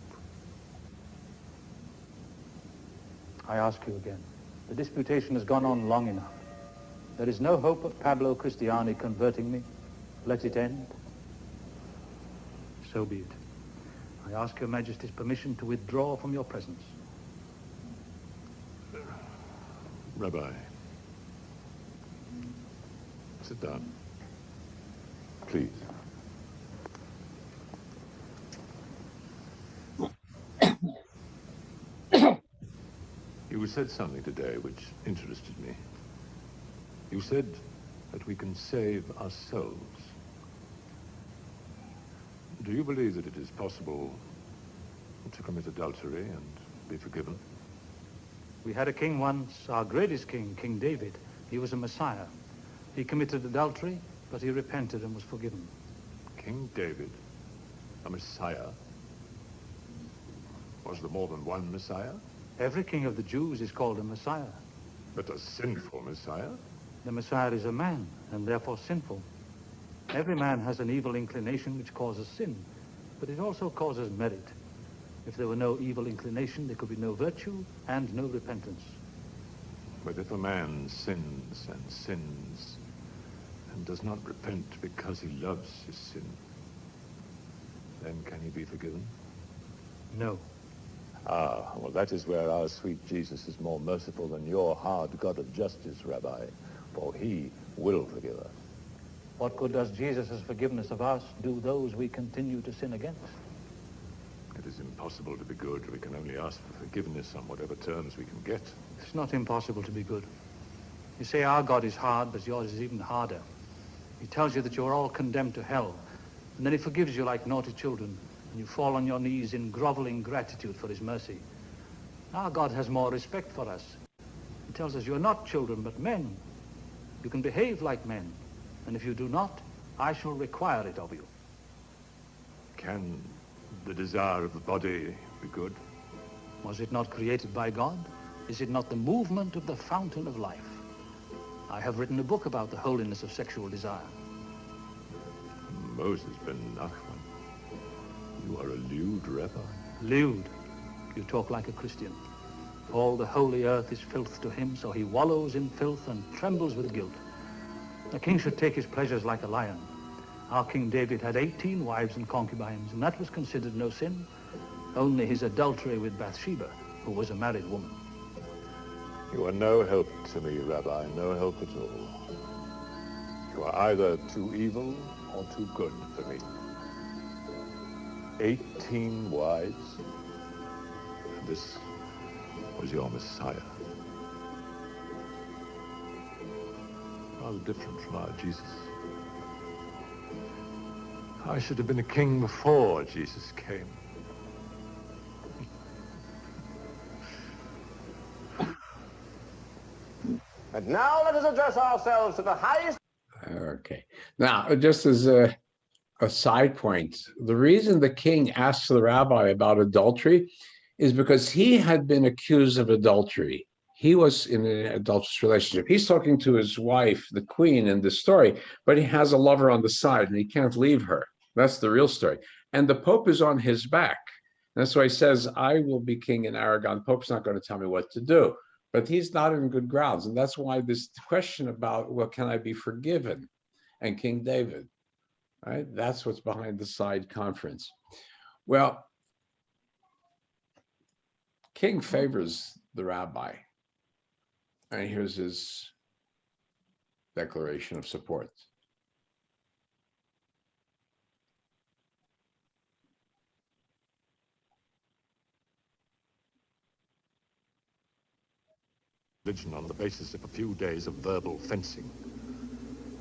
I ask you again. The disputation has gone on long enough. There is no hope of Pablo Cristiani converting me. Let it end. So be it. I ask Your Majesty's permission to withdraw from your presence. Rabbi, sit down. Please. You said something today which interested me. You said that we can save ourselves. Do you believe that it is possible to commit adultery and be forgiven? We had a king once, our greatest king, King David. He was a Messiah. He committed adultery, but he repented and was forgiven. King David, a Messiah? Was there more than one Messiah? Every king of the Jews is called a Messiah. But a sinful Messiah? The Messiah is a man, and therefore sinful. Every man has an evil inclination which causes sin, but it also causes merit. If there were no evil inclination, there could be no virtue and no repentance. But if a man sins and sins and does not repent because he loves his sin, then can he be forgiven? No. Ah, well, that is where our sweet Jesus is more merciful than your hard God of justice, Rabbi, for he will forgive us. What good does Jesus' forgiveness of us do those we continue to sin against? It is impossible to be good. We can only ask for forgiveness on whatever terms we can get. It's not impossible to be good. You say our God is hard, but yours is even harder. He tells you that you're all condemned to hell, and then he forgives you like naughty children, and you fall on your knees in groveling gratitude for his mercy. Our God has more respect for us. He tells us you're not children, but men. You can behave like men, and if you do not, I shall require it of you. Can the desire of the body be good? Was it not created by God? Is it not the movement of the fountain of life? I have written a book about the holiness of sexual desire. Moses Ben Nachman, you are a lewd rabbi. Lewd. You talk like a Christian. All the holy earth is filth to him, so he wallows in filth and trembles with guilt. A king should take his pleasures like a lion. Our King David had 18 wives and concubines, and that was considered no sin. Only his adultery with Bathsheba, who was a married woman. You are no help to me, Rabbi, no help at all. You are either too evil or too good for me. 18 wives. And this was your Messiah. Rather different from our Jesus. I should have been a king before Jesus came. And now let us address ourselves to the highest... Okay. Now, just as a side point, the reason the king asked the rabbi about adultery is because he had been accused of adultery. He was in an adulterous relationship. He's talking to his wife, the queen, in this story, but he has a lover on the side and he can't leave her. That's the real story. And the Pope is on his back. That's why he says, I will be king in Aragon. The Pope's not going to tell me what to do. But he's not in good grounds. And that's why this question about, well, can I be forgiven? And King David, right? That's what's behind the side conference. Well, King favors the rabbi. And here's his declaration of support. religion on the basis of a few days of verbal fencing.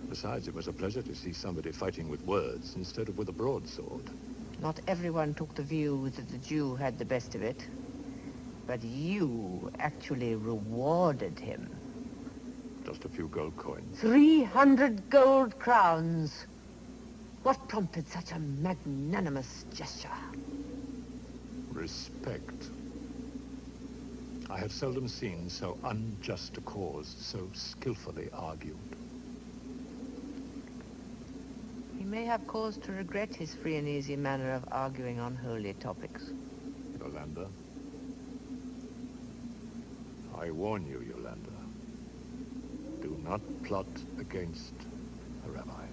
Besides, it was a pleasure to see somebody fighting with words instead of with a broadsword. Not everyone took the view that the Jew had the best of it, but you actually rewarded him. Just a few gold coins. 300 gold crowns. What prompted such a magnanimous gesture? Respect. I have seldom seen so unjust a cause so skillfully argued. He may have cause to regret his free and easy manner of arguing on holy topics. Yolanda. I warn you, Yolanda. Do not plot against a rabbi.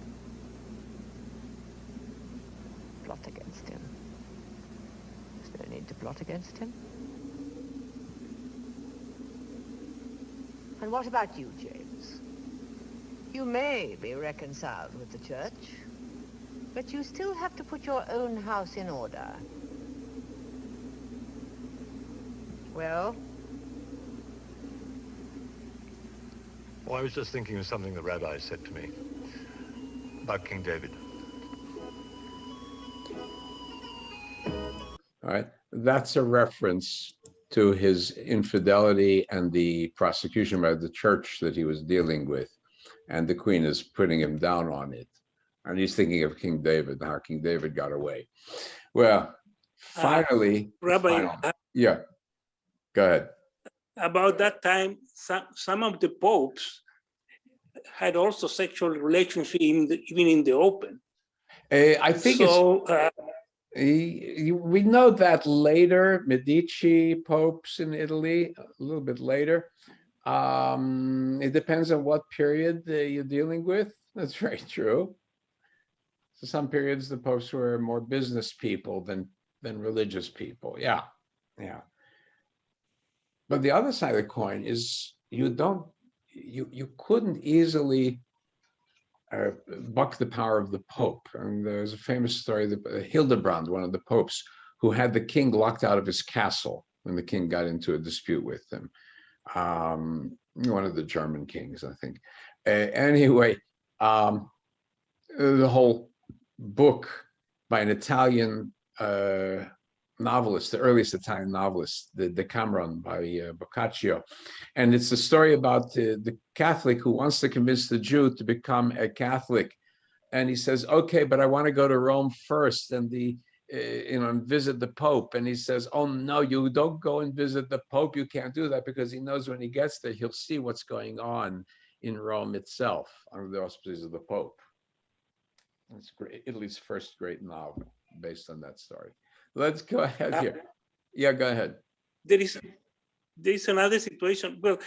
Plot against him. Is there a need to plot against him? And what about you, James? You may be reconciled with the church, but you still have to put your own house in order. Well? Oh, I was just thinking of something the rabbi said to me about King David. All right, that's a reference to his infidelity and the prosecution by the church that he was dealing with. And the queen is putting him down on it. And he's thinking of King David, how King David got away. Well, finally, Rabbi, yeah, go ahead. About that time, some of the popes had also sexual relationship even in the open. I think so. We know that later, Medici popes in Italy, a little bit later. It depends on what period you're dealing with. That's very true. So some periods the popes were more business people than religious people. Yeah, yeah. But the other side of the coin is you couldn't easily buck the power of the Pope. And there's a famous story that Hildebrand, one of the popes, who had the king locked out of his castle when the king got into a dispute with him. One of the German kings, I think. Anyway, the whole book by an Italian novelist, the earliest Italian novelist, the Decameron by Boccaccio. And it's a story about the Catholic who wants to convince the Jew to become a Catholic. And he says, okay, but I want to go to Rome first and and visit the Pope. And he says, oh no, you don't go and visit the Pope. You can't do that, because he knows when he gets there, he'll see what's going on in Rome itself under the auspices of the Pope. It's great. Italy's first great novel based on that story. Let's go ahead here. Yeah, go ahead. There is another situation. Well,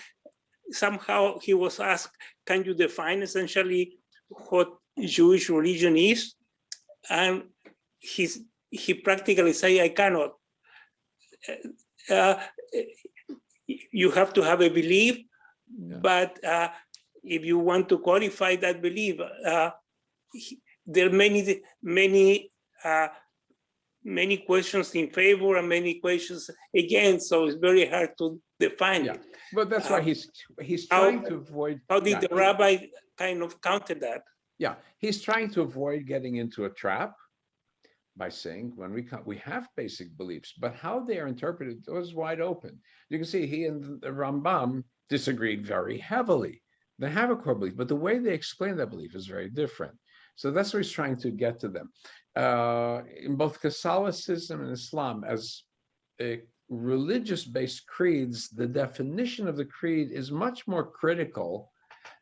somehow he was asked, can you define essentially what Jewish religion is? And he practically said, I cannot. You have to have a belief, but if you want to qualify that belief, there are many questions in favor and many questions against, so it's very hard to define it. But that's why he's trying to avoid. How did the rabbi kind of counter that? Yeah, he's trying to avoid getting into a trap by saying when we have basic beliefs, but how they are interpreted was wide open. You can see he and the Rambam disagreed very heavily. They have a core belief, but the way they explain that belief is very different. So that's what he's trying to get to them. In both Catholicism and Islam, as religious-based creeds, the definition of the creed is much more critical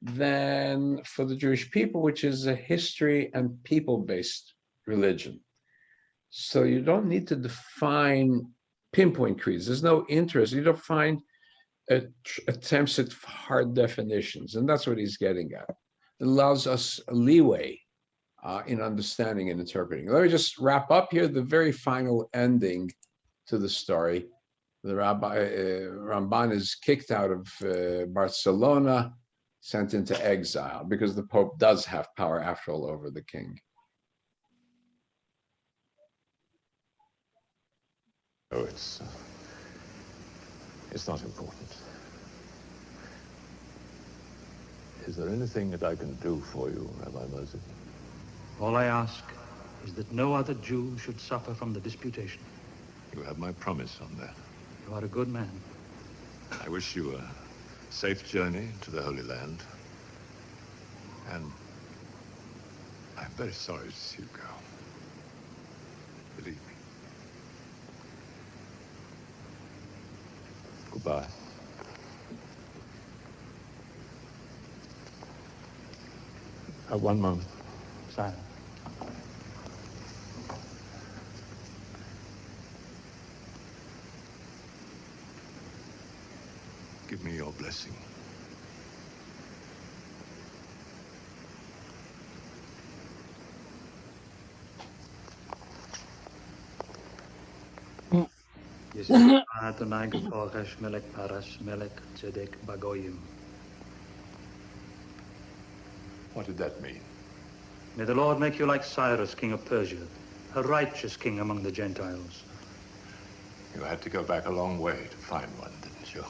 than for the Jewish people, which is a history and people-based religion. So you don't need to define pinpoint creeds. There's no interest. You don't find attempts at hard definitions, and that's what he's getting at. It allows us a leeway in understanding and interpreting. Let me just wrap up here the very final ending to the story. The Ramban is kicked out of Barcelona, sent into exile, because the Pope does have power after all over the king. Oh, it's not important. Is there anything that I can do for you, Rabbi Moses? All I ask is that no other Jew should suffer from the disputation. You have my promise on that. You are a good man. I wish you a safe journey to the Holy Land. And I'm very sorry to see you go. Believe me. Goodbye. One moment. Silence. Give me your blessing. What did that mean? May the Lord make you like Cyrus, king of Persia, a righteous king among the Gentiles. You had to go back a long way to find one, didn't you?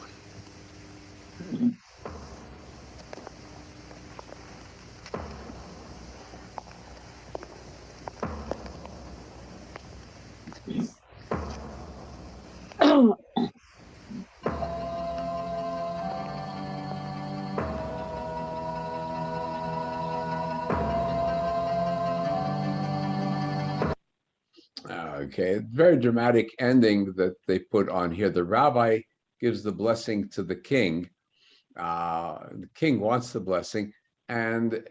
Okay, very dramatic ending that they put on here. The rabbi gives the blessing to the king. The king wants the blessing, and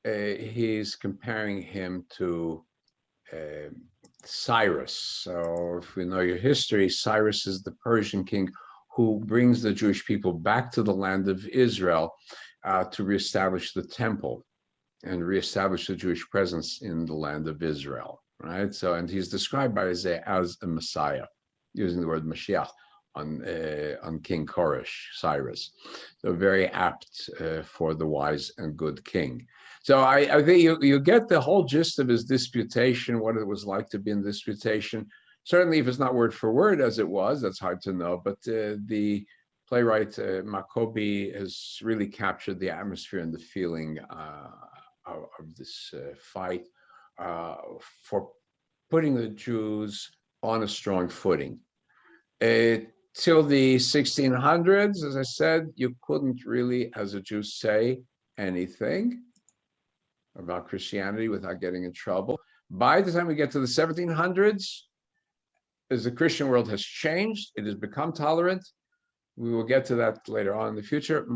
he's comparing him to Cyrus. So if we know your history, Cyrus is the Persian king who brings the Jewish people back to the land of Israel to reestablish the temple and reestablish the Jewish presence in the land of Israel, right? So, and he's described by Isaiah as a Messiah, using the word Mashiach on King Koresh, Cyrus. So very apt for the wise and good king. So I think you get the whole gist of his disputation, what it was like to be in disputation. Certainly, if it's not word for word as it was, that's hard to know. But the playwright Maccabee has really captured the atmosphere and the feeling of this fight for putting the Jews on a strong footing. Till the 1600s, as I said, you couldn't really, as a Jew, say anything about Christianity without getting in trouble. By the time we get to the 1700s, as the Christian world has changed, it has become tolerant. We will get to that later on in the future.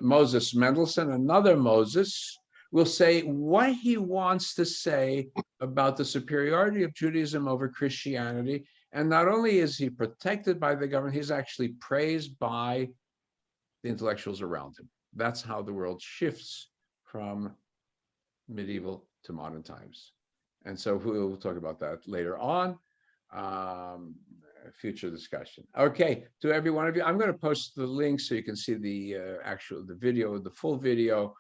Moses Mendelssohn, another Moses, will say what he wants to say about the superiority of Judaism over Christianity. And not only is he protected by the government, he's actually praised by the intellectuals around him. That's how the world shifts from medieval to modern times. And so we'll talk about that later on, future discussion. Okay, to every one of you, I'm going to post the link so you can see the video, the full video.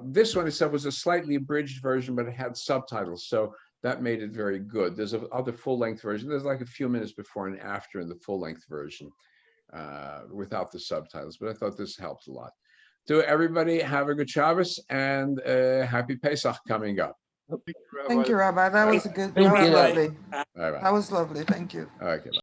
This one itself was a slightly abridged version, but it had subtitles, so that made it very good. There's other full-length version. There's like a few minutes before and after in the full-length version without the subtitles, but I thought this helped a lot. To everybody, have a good Shabbos and happy Pesach coming up. Thank you, Rabbi. That was a good, that was lovely. That was lovely. Thank you. Okay. Bye.